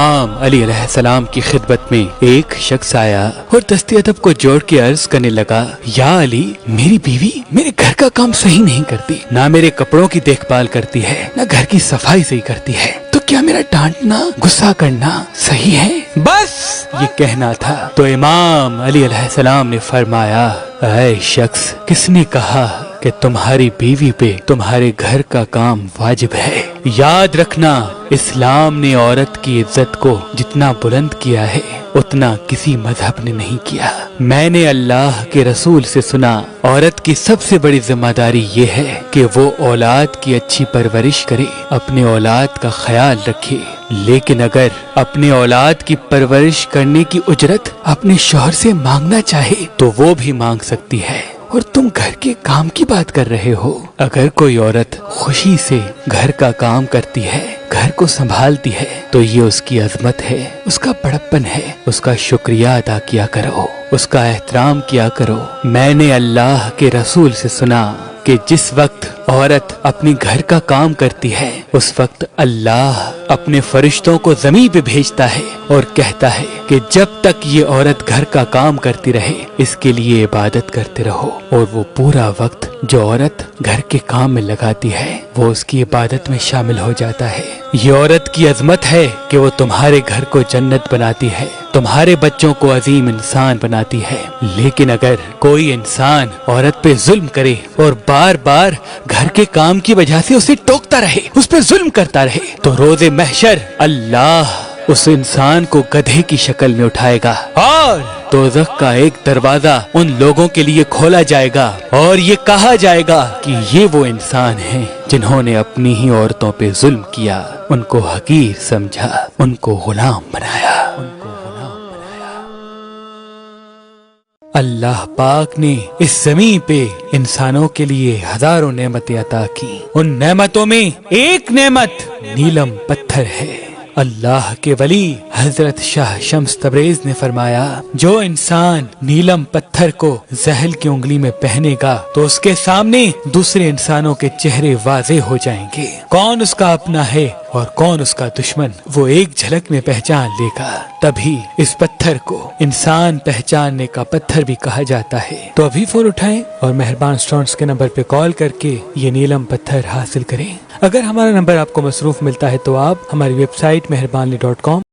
علی علیہ السلام کی خدمت میں ایک شخص آیا اور دست ادب کو جوڑ کے عرض کرنے لگا، یا علی، میری بیوی میرے گھر کا کام صحیح نہیں کرتی، نہ میرے کپڑوں کی دیکھ بھال کرتی ہے، نہ گھر کی صفائی صحیح کرتی ہے، تو کیا میرا ڈانٹنا، غصہ کرنا صحیح ہے؟ بس یہ کہنا تھا تو امام علی علیہ السلام نے فرمایا، اے شخص، کس نے کہا کہ تمہاری بیوی پہ تمہارے گھر کا کام واجب ہے؟ یاد رکھنا، اسلام نے عورت کی عزت کو جتنا بلند کیا ہے اتنا کسی مذہب نے نہیں کیا۔ میں نے اللہ کے رسول سے سنا، عورت کی سب سے بڑی ذمہ داری یہ ہے کہ وہ اولاد کی اچھی پرورش کرے، اپنے اولاد کا خیال رکھے، لیکن اگر اپنے اولاد کی پرورش کرنے کی اجرت اپنے شوہر سے مانگنا چاہے تو وہ بھی مانگ سکتی ہے، اور تم گھر کے کام کی بات کر رہے ہو۔ اگر کوئی عورت خوشی سے گھر کا کام کرتی ہے، گھر کو سنبھالتی ہے، تو یہ اس کی عظمت ہے، اس کا بڑپن ہے، اس کا شکریہ ادا کیا کرو، اس کا احترام کیا کرو۔ میں نے اللہ کے رسول سے سنا کہ جس وقت عورت اپنے گھر کا کام کرتی ہے اس وقت اللہ اپنے فرشتوں کو زمین پہ بھیجتا ہے اور کہتا ہے کہ جب تک یہ عورت گھر کا کام کرتی رہے اس کے لیے عبادت کرتے رہو، اور وہ پورا وقت جو عورت گھر کے کام میں لگاتی ہے وہ اس کی عبادت میں شامل ہو جاتا ہے۔ یہ عورت کی عظمت ہے کہ وہ تمہارے گھر کو جنت بناتی ہے، تمہارے بچوں کو عظیم انسان بناتی ہے۔ لیکن اگر کوئی انسان عورت پہ ظلم کرے اور بار بار گھر کے کام کی وجہ سے اسے ٹوکتا رہے، اس پہ ظلم کرتا رہے، تو روز محشر اللہ اس انسان کو گدھے کی شکل میں اٹھائے گا اور دوزخ کا ایک دروازہ ان لوگوں کے لیے کھولا جائے گا، اور یہ کہا جائے گا کہ یہ وہ انسان ہیں جنہوں نے اپنی ہی عورتوں پہ ظلم کیا، ان کو حقیر سمجھا، ان کو غلام بنایا۔ اللہ پاک نے اس زمین پہ انسانوں کے لیے ہزاروں نعمتیں عطا کی، ان نعمتوں میں ایک نعمت نیلم پتھر ہے۔ اللہ کے ولی حضرت شاہ شمس تبریز نے فرمایا، جو انسان نیلم پتھر کو زحل کی انگلی میں پہنے گا تو اس کے سامنے دوسرے انسانوں کے چہرے واضح ہو جائیں گے، کون اس کا اپنا ہے اور کون اس کا دشمن وہ ایک جھلک میں پہچان لے گا۔ تبھی اس پتھر کو انسان پہچاننے کا پتھر بھی کہا جاتا ہے۔ تو ابھی فون اٹھائیں اور مہربان اسٹوڈنٹس کے نمبر پہ کال کر کے یہ نیلم پتھر حاصل کریں۔ اگر ہمارا نمبر آپ کو مصروف ملتا ہے تو آپ ہماری ویب سائٹ مہربانی.com